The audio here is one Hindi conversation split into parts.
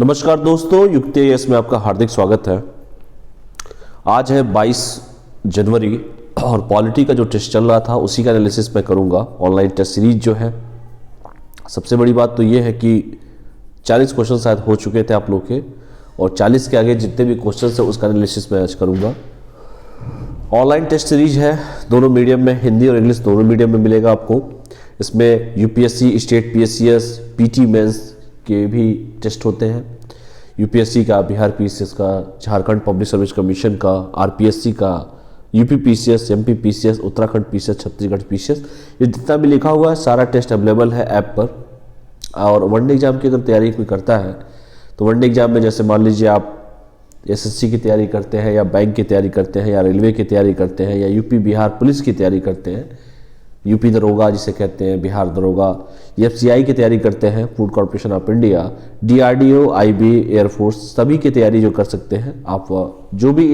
नमस्कार दोस्तों, युक्त एएस में आपका हार्दिक स्वागत है। आज है 22 जनवरी और पॉलिटी का जो टेस्ट चल रहा था उसी का एनालिसिस मैं करूंगा। ऑनलाइन टेस्ट सीरीज जो है, सबसे बड़ी बात तो ये है कि 40 क्वेश्चन शायद हो चुके थे आप लोग के, और 40 के आगे जितने भी क्वेश्चन है उसका एनालिसिस मैं आज करूँगा। ऑनलाइन टेस्ट सीरीज है, दोनों मीडियम में, हिंदी और इंग्लिश दोनों मीडियम में मिलेगा आपको। इसमें यूपीएससी, स्टेट पीएससीएस, पीटी मेंस के भी टेस्ट होते हैं। यूपीएससी का, बिहार पीसीएस का, झारखंड पब्लिक सर्विस कमीशन का, आरपीएससी का, UP PCS, MP PCS, Uttarakhand PCS, Chhattisgarh PCS, ये जितना भी लिखा हुआ है सारा टेस्ट अवेलेबल है ऐप पर। और वनडे एग्जाम की अगर तैयारी कोई करता है तो वनडे एग्जाम में जैसे मान लीजिए आप एसएससी की तैयारी करते हैं, या बैंक की तैयारी करते हैं, या रेलवे की तैयारी करते हैं, या यूपी बिहार पुलिस की तैयारी करते हैं, यूपी दरोगा जिसे कहते हैं, बिहार दरोगा, एफसीआई की तैयारी करते हैं, food corporation of India, DRDO, IB, air force, सभी की तैयारी जो कर सकते हैं आप। जो भी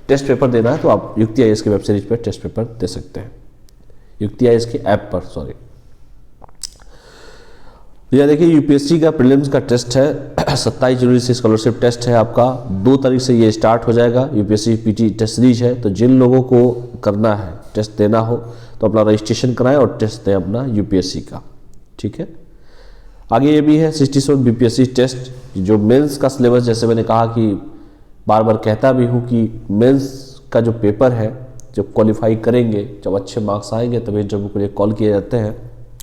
टेस्ट पेपर देना है तो आप युक्त आईएएस के वेब सीरीज पर टेस्ट पेपर दे सकते हैं, युक्त आईएएस के ऐप पर। सॉरी, यह देखिए यूपीएससी का प्रीलिम्स का टेस्ट है, 27 जनवरी से स्कॉलरशिप टेस्ट है आपका। 2 तारीख से ये स्टार्ट हो जाएगा। यूपीएससी पीटी टेस्ट सीरीज है, तो जिन लोगों को करना है, टेस्ट देना हो, तो अपना रजिस्ट्रेशन कराएं और टेस्ट दें अपना यूपीएससी का। ठीक है, आगे ये भी है 67 बीपीएससी टेस्ट, जो मेंस का सिलेबस, जैसे मैंने कहा कि बार बार कहता भी हूँ कि मेंस का जो पेपर है, जब क्वालिफाई करेंगे, जब अच्छे मार्क्स आएंगे तभी इंटरव्यू के लिए कॉल किए जाते हैं।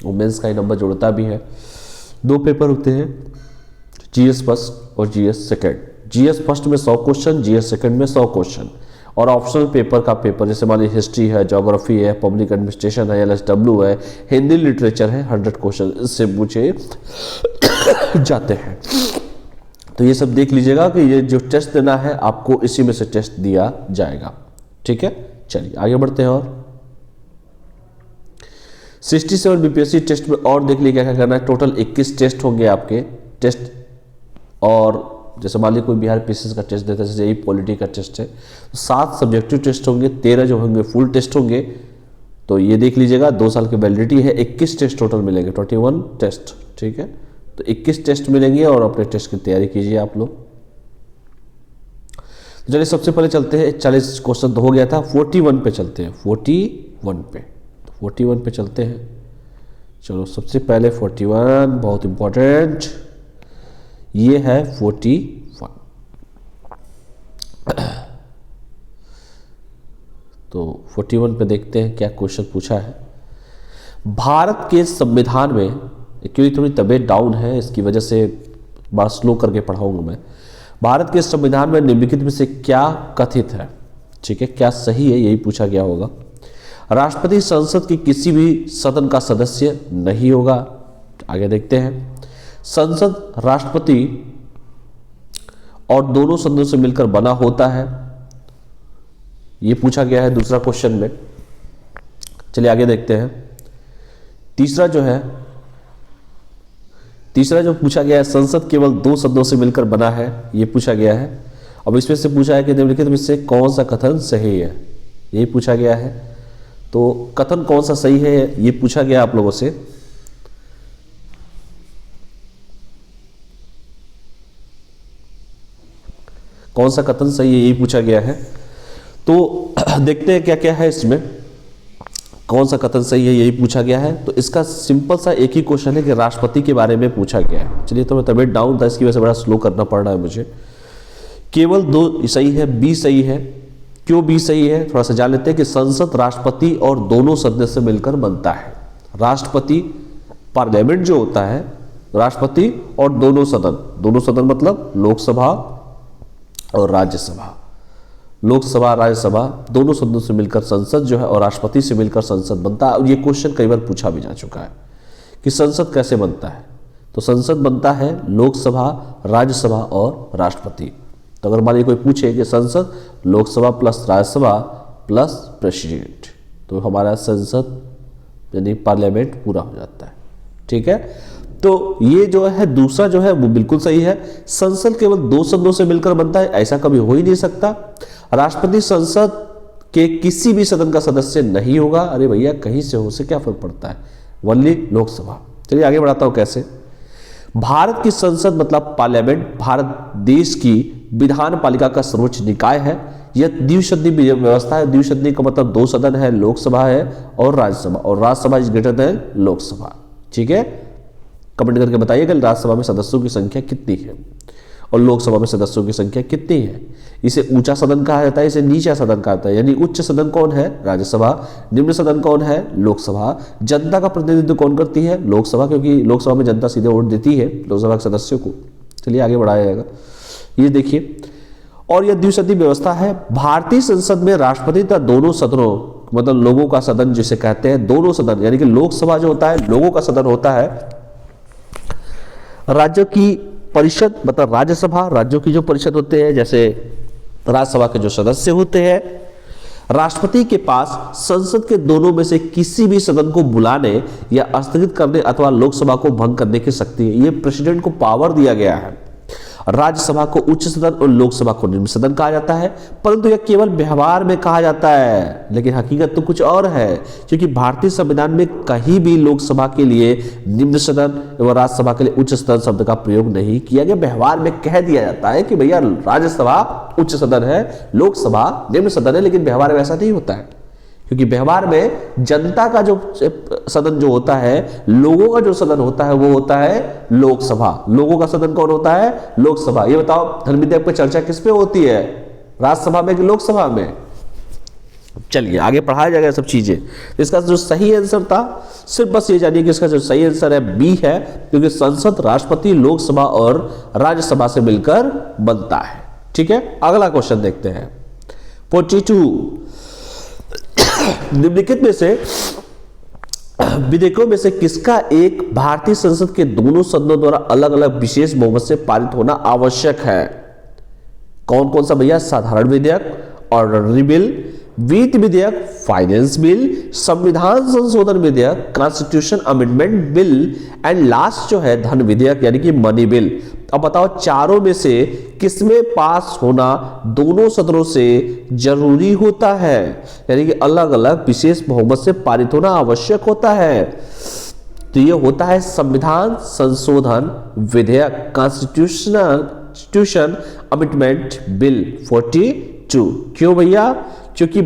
वो मेंस का ही नंबर जोड़ता भी है। 2 पेपर होते हैं, जीएस फर्स्ट और जीएस सेकेंड। जीएस फर्स्ट में 100 क्वेश्चन, जीएस सेकेंड में 100 क्वेश्चन, और ऑप्शनल पेपर का पेपर जैसे मान लीजिए हिस्ट्री है, ज्योग्राफी है, पब्लिक एडमिनिस्ट्रेशन है, एलएसडब्ल्यू है, हिंदी लिटरेचर है, 100 क्वेश्चन इससे पूछे जाते हैं। तो ये सब देख लीजिएगा कि ये जो टेस्ट देना है आपको इसी में से टेस्ट दिया जाएगा। ठीक है, चलिए आगे बढ़ते हैं। और 67 बीपीएससी टेस्ट में और देख लीजिए क्या क्या करना है। टोटल 21 टेस्ट होंगे आपके टेस्ट, और जैसे मान लीजिए कोई बिहार पीसीएस का टेस्ट देता है, जैसे यही पॉलिटी का टेस्ट है, तो 7 सब्जेक्टिव टेस्ट होंगे, 13 जो होंगे फुल टेस्ट होंगे। तो ये देख लीजिएगा, 2 साल की वैलिडिटी है, 21 टेस्ट टोटल मिलेंगे, 21 टेस्ट। ठीक है, तो 21 टेस्ट मिलेंगे और अपने टेस्ट की तैयारी कीजिए आप लोग। तो चलिए सबसे पहले चलते हैं, 40 क्वेश्चन तो हो गया था, 41 पे चलते हैं। 41 पे, 41 पे चलते हैं। चलो सबसे पहले 41 बहुत इंपॉर्टेंट, ये है 41। तो 41 पे देखते हैं क्या क्वेश्चन पूछा है। भारत के संविधान में, एक्चुअली थोड़ी तबीयत डाउन है, इसकी वजह से बड़ा स्लो करके पढ़ाऊंगा मैं। भारत के संविधान में निम्नलिखित में से क्या कथित है? ठीक है, क्या सही है, यही पूछा गया होगा। राष्ट्रपति संसद की किसी भी सदन का सदस्य नहीं होगा। आगे देखते हैं। संसद राष्ट्रपति और दोनों सदनों से मिलकर बना होता है, यह पूछा गया है दूसरा क्वेश्चन में। चलिए आगे देखते हैं। तीसरा जो पूछा गया है, संसद केवल 2 सदनों से मिलकर बना है, यह पूछा गया है। अब इसमें से पूछा है कि निम्नलिखित में से कौन सा कथन सही है, यही पूछा गया है। तो कथन कौन सा सही है ये पूछा गया आप लोगों से। कौन सा कथन सही है यही पूछा गया है। तो देखते हैं क्या क्या है इसमें, कौन सा कथन सही है यही पूछा गया है। तो इसका सिंपल सा एक ही क्वेश्चन है कि राष्ट्रपति के बारे में पूछा गया है। चलिए, तो मैं तबीयत डाउन था, इसकी वजह से बड़ा स्लो करना पड़ रहा है मुझे। केवल 2 सही है, बी सही है। क्यों बी सही है, थोड़ा सा जान लेते हैं कि संसद राष्ट्रपति और दोनों सदन से मिलकर बनता है। राष्ट्रपति, पार्लियामेंट जो होता है, राष्ट्रपति और दोनों सदन मतलब लोकसभा और राज्यसभा, लोकसभा राज्यसभा दोनों सदनों से मिलकर संसद जो है, और राष्ट्रपति से मिलकर संसद बनता है। और ये क्वेश्चन कई बार पूछा भी जा चुका है कि संसद कैसे बनता है। तो संसद बनता है लोकसभा, राज्यसभा और राष्ट्रपति। तो अगर मान लीजिए कोई पूछे कि संसद Lok Sabha plus Rajya Sabha plus president, तो हमारा संसद यानी पार्लियामेंट पूरा हो जाता है। ठीक है, तो ये जो है दूसरा जो है वो बिल्कुल सही है। संसद केवल 2 सदनों से मिलकर बनता है, ऐसा कभी हो ही नहीं सकता। राष्ट्रपति संसद के किसी भी सदन का सदस्य नहीं होगा। अरे भैया, कहीं से हो से क्या फर्क पड़ता है, ओनली लोकसभा। चलिए आगे बढ़ाता हूं कैसे। भारत की संसद मतलब पार्लियामेंट भारत देश की विधान पालिका का सर्वोच्च निकाय है। यह द्विसदनीय व्यवस्था है। द्विसदनीय का मतलब दो सदन है, लोकसभा है और राज्यसभा, और Rajya Sabha is greater than Lok Sabha. ठीक है, कमेंट करके बताइएगा राज्यसभा में सदस्यों की संख्या कितनी है और लोकसभा में सदस्यों की संख्या कितनी है। इसे ऊंचा सदन कहा जाता है, इसे नीचा सदन कहा जाता है। यानी उच्च सदन कौन है? राज्यसभा। निम्न सदन कौन है? लोकसभा। जनता का प्रतिनिधित्व कौन करती है? लोकसभा, क्योंकि लोकसभा में जनता सीधे वोट देती है लोकसभा के सदस्यों को। चलिए आगे बढ़ाया जाएगा, ये देखिए। और यह द्विसदनीय व्यवस्था है। भारतीय संसद में राष्ट्रपति तथा दोनों सदनों, मतलब लोगों का सदन जिसे कहते हैं, दोनों सदन यानी कि लोकसभा जो होता है लोगों का सदन होता है, राज्यों की परिषद मतलब राज्यसभा, राज्यों की जो परिषद होते हैं, जैसे राज्यसभा के जो सदस्य होते हैं, राष्ट्रपति के पास संसद के दोनों में से किसी भी सदन को बुलाने या स्थगित करने अथवा लोकसभा को भंग करने की शक्ति है। यह प्रेसिडेंट को पावर दिया गया है। राज्यसभा को उच्च सदन और लोकसभा को निम्न सदन कहा जाता है, परंतु यह केवल व्यवहार में कहा जाता है, लेकिन हकीकत तो कुछ और है, क्योंकि भारतीय संविधान में कहीं भी लोकसभा के लिए निम्न सदन एवं राज्यसभा के लिए उच्च सदन शब्द का प्रयोग नहीं किया गया। व्यवहार में कह दिया जाता है कि भैया राज्यसभा उच्च सदन है, लोकसभा निम्न सदन है, लेकिन व्यवहार में ऐसा नहीं होता है, क्योंकि व्यवहार में जनता का जो सदन जो होता है, लोगों का जो सदन होता है, वो होता है लोकसभा। लोगों का सदन कौन होता है? लोकसभा। ये बताओ धन विधेयक पर चर्चा किस पे होती है? राज्यसभा में कि लोकसभा में? चलिए आगे पढ़ाया जाएगा सब चीजें। इसका जो सही आंसर था, सिर्फ बस ये जानिए कि इसका जो सही आंसर है बी है, क्योंकि संसद राष्ट्रपति, लोकसभा और राज्यसभा से मिलकर बनता है। ठीक है, अगला क्वेश्चन देखते हैं। 42 निम्नलिखित में से विधेयकों में से किसका एक भारतीय संसद के दोनों सदनों द्वारा अलग अलग विशेष बहुमत से पारित होना आवश्यक है? कौन कौन सा भैया? साधारण विधेयक, ऑर्डिनरी बिल, वित्त विधेयक, फाइनेंस बिल, संविधान संशोधन विधेयक, constitution amendment bill, and last जो है धन विधेयक यानी कि मनी बिल। अब बताओ चारों में से किसमें पास होना दोनों सदनों से जरूरी होता है, यानी कि अलग अलग विशेष बहुमत से पारित होना आवश्यक होता है? तो ये होता है संविधान संशोधन विधेयक, कॉन्स्टिट्यूशन अमेंडमेंट बिल 42। क्यों भैया? क्योंकि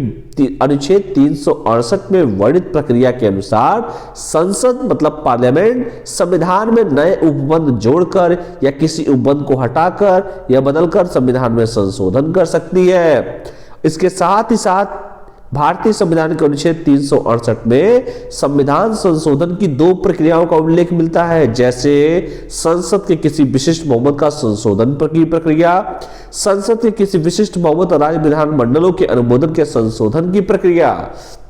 अनुच्छेद 368 में वर्णित प्रक्रिया के अनुसार संसद मतलब पार्लियामेंट संविधान में नए उपबंध जोड़कर या किसी उपबंध को हटाकर या बदलकर संविधान में संशोधन कर सकती है। इसके साथ ही साथ भारतीय संविधान के अनुच्छेद 368 में संविधान संशोधन की दो प्रक्रियाओं का उल्लेख मिलता है, जैसे संसद के किसी विशिष्ट बहुमत का संशोधन की प्रक्रिया, संसद के किसी विशिष्ट बहुमत राज्य विधान मंडलों के अनुमोदन के संशोधन की प्रक्रिया।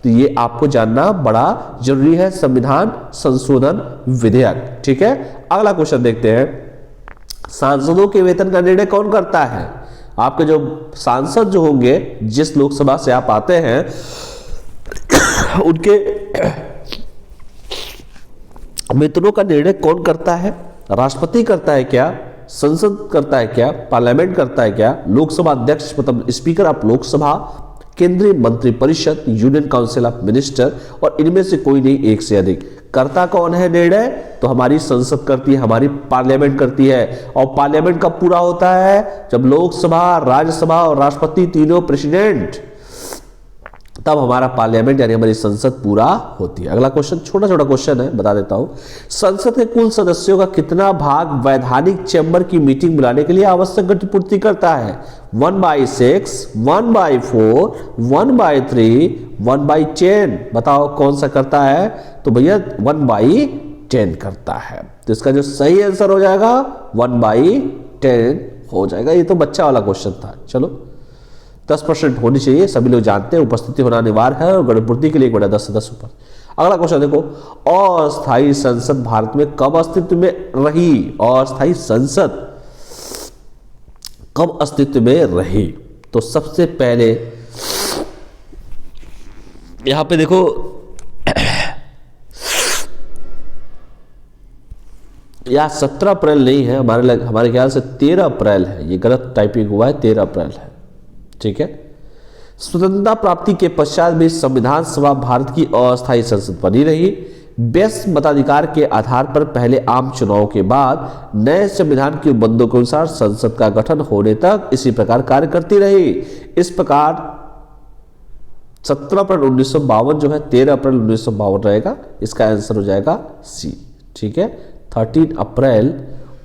तो ये आपको जानना बड़ा जरूरी है, संविधान संशोधन विधेयक। ठीक है, अगला क्वेश्चन देखते हैं। सांसदों के वेतन का निर्णय कौन करता है? आपके जो सांसद जो होंगे, जिस लोकसभा से आप आते हैं, उनके वेतनों का निर्णय कौन करता है? राष्ट्रपति करता है क्या? संसद करता है क्या? पार्लियामेंट करता है क्या? लोकसभा अध्यक्ष मतलब स्पीकर ऑफ लोकसभा, केंद्रीय मंत्रिपरिषद, यूनियन काउंसिल ऑफ मिनिस्टर, और इनमें से कोई नहीं, एक से अधिक। करता कौन है निर्णय? तो हमारी संसद करती है, हमारी पार्लियामेंट करती है। और पार्लियामेंट कब पूरा होता है? जब लोकसभा, राज्यसभा और राष्ट्रपति तीनों प्रेसिडेंट, तब हमारा पार्लियामेंट यानी हमारी संसद पूरा होती है। अगला क्वेश्चन छोटा छोटा क्वेश्चन है, बता देता हूं। संसद के कुल सदस्यों का कितना भाग वैधानिक चैम्बर की मीटिंग बुलाने के लिए आवश्यक गतिपूर्ति करता है? 1/6, 1/4, 1/3, 1/10। बताओ कौन सा करता है? तो भैया 1/10 करता है। तो इसका जो सही आंसर हो जाएगा 1/10 हो जाएगा। ये तो बच्चा वाला क्वेश्चन था। चलो 10% होनी चाहिए, सभी लोग जानते हैं, उपस्थिति होना अनिवार्य है, और गणपूर्ति के लिए 1/10 से 10 ऊपर। अगला क्वेश्चन देखो, अस्थायी संसद भारत में कब अस्तित्व में रही? अस्थायी संसद कब अस्तित्व में रही? तो सबसे पहले यहां पे देखो, यह 17 अप्रैल नहीं है, हमारे ख्याल से 13 अप्रैल है। ये गलत टाइपिंग हुआ है, 13 अप्रैल है। ठीक है, स्वतंत्रता प्राप्ति के पश्चात भी संविधान सभा भारत की अस्थायी संसद बनी रही। व्यस्त मताधिकार के आधार पर पहले आम चुनाव के बाद नए संविधान के उपबंधों के अनुसार संसद का गठन होने तक इसी प्रकार कार्य करती रही। इस प्रकार 17 अप्रैल 1952 जो है 13 अप्रैल 1952 रहेगा, इसका आंसर हो जाएगा सी। ठीक है, 13 अप्रैल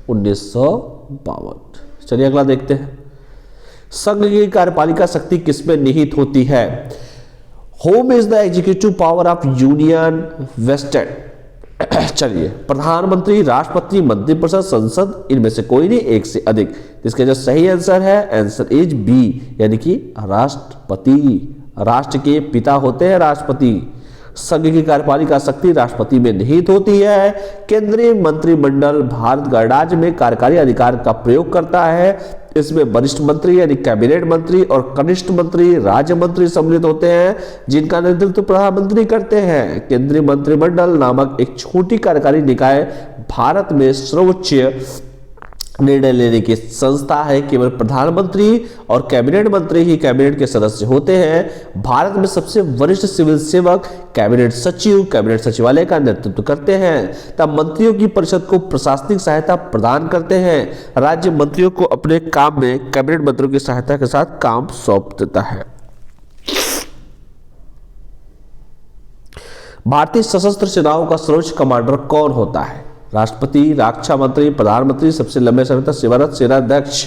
1952। चलिए अगला देखते हैं। संघ की कार्यपालिका शक्ति किसमें निहित होती है? Whom is the executive power of union vested. चलिए, प्रधानमंत्री, राष्ट्रपति, मंत्रिपरिषद, संसद, इनमें से कोई नहीं, एक से अधिक। इसका जो सही आंसर है, आंसर इज बी, यानी कि राष्ट्रपति। राष्ट्र के पिता होते हैं राष्ट्रपति। संघ की कार्यपालिका शक्ति राष्ट्रपति में निहित होती है। केंद्रीय मंत्रिमंडल भारत गणराज्य में कार्यकारी अधिकार का प्रयोग करता है। इसमें वरिष्ठ मंत्री यानी कैबिनेट मंत्री और कनिष्ठ मंत्री राज्य मंत्री सम्मिलित होते हैं, जिनका नेतृत्व प्रधानमंत्री करते हैं। केंद्रीय मंत्रिमंडल नामक एक छोटी कार्यकारी निकाय भारत में सर्वोच्च निर्णय लेने की संस्था है। केवल प्रधानमंत्री और कैबिनेट मंत्री ही कैबिनेट के सदस्य होते हैं। भारत में सबसे वरिष्ठ सिविल सेवक कैबिनेट सचिव कैबिनेट सचिवालय का नेतृत्व करते हैं। तब मंत्रियों की परिषद को प्रशासनिक सहायता प्रदान करते हैं। राज्य मंत्रियों को अपने काम में कैबिनेट मंत्रियों की सहायता के साथ काम सौंप देता है। भारतीय सशस्त्र सेनाओं का सर्वोच्च कमांडर कौन होता है? राष्ट्रपति, रक्षा मंत्री, प्रधानमंत्री, सबसे लंबे समय तक सेवारत सेनाध्यक्ष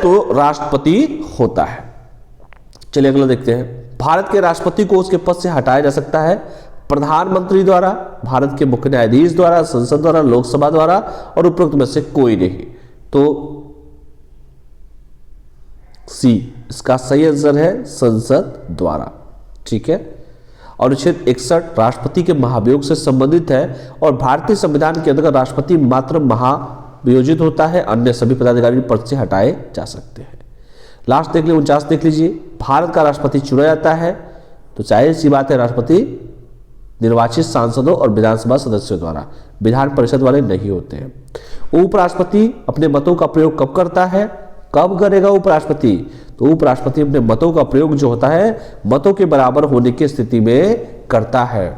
तो राष्ट्रपति होता है। चलिए अगला देखते हैं। भारत के राष्ट्रपति को उसके पद से हटाया जा सकता है प्रधानमंत्री द्वारा, भारत के मुख्य न्यायाधीश द्वारा, संसद द्वारा, लोकसभा द्वारा और उपरोक्त में से कोई नहीं। तो सी इसका सही आंसर है, संसद द्वारा। ठीक है, अनुच्छेद 61 राष्ट्रपति के महाभियोग से संबंधित है और भारतीय संविधान के अंतर्गत राष्ट्रपति मात्र महाभियोजित होता है, अन्य सभी पदाधिकारी पद से हटाए जा सकते हैं। लास्ट देख लीजिए, 49 देख लीजिए। भारत का राष्ट्रपति चुना जाता है, तो जाहिर सी बात है राष्ट्रपति निर्वाचित सांसदों और विधानसभा सदस्यों द्वारा, विधान परिषद वाले नहीं होते हैं। उपराष्ट्रपति अपने मतों का प्रयोग कब करता है? कब करेगा उपराष्ट्रपति? तो उपराष्ट्रपति अपने मतों का प्रयोग जो होता है मतों के बराबर होने की स्थिति में करता है।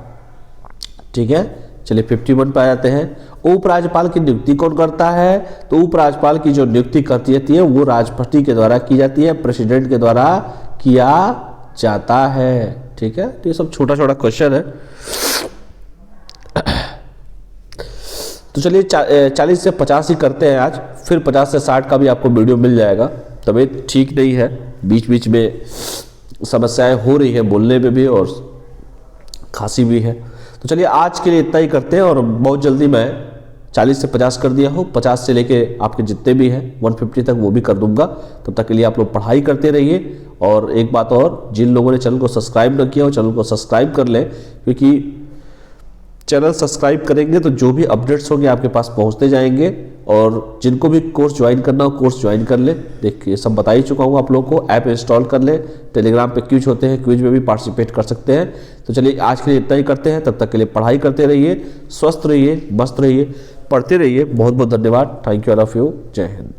ठीक है, चलिए 51 पे आ जाते हैं। उपराज्यपाल की नियुक्ति कौन करता है? तो उपराज्यपाल की जो नियुक्ति करती है वो राष्ट्रपति के द्वारा की जाती है, प्रेसिडेंट के द्वारा किया जाता है। ठीक है, तो ये सब छोटा छोटा क्वेश्चन है। तो चलिए 40 से 50 ही करते हैं आज, फिर 50 से 60 का भी आपको वीडियो मिल जाएगा। तबीयत ठीक नहीं है, बीच बीच में समस्याएं हो रही है बोलने में भी और खांसी भी है। तो चलिए आज के लिए इतना ही करते हैं और बहुत जल्दी मैं 40 से 50 कर दिया हूँ, 50 से लेके आपके जितने भी हैं 150 तक वो भी कर दूंगा। तब तक के लिए आप लोग पढ़ाई करते रहिए। और एक बात और, जिन लोगों ने चैनल को सब्सक्राइब न किया हो चैनल को सब्सक्राइब कर लें, क्योंकि चैनल सब्सक्राइब करेंगे तो जो भी अपडेट्स होंगे आपके पास पहुंचते जाएंगे। और जिनको भी कोर्स ज्वाइन करना हो कोर्स ज्वाइन कर ले। देखिए सब बता ही चुका हूँ आप लोगों को, ऐप इंस्टॉल कर ले। टेलीग्राम पे क्विज होते हैं, क्विज में भी पार्टिसिपेट कर सकते हैं। तो चलिए आज के लिए इतना ही करते हैं, तब तक के लिए पढ़ाई करते रहिए, स्वस्थ रहिए, मस्त रहिए, पढ़ते रहिए। बहुत बहुत धन्यवाद। Thank you all of you. जय हिंद।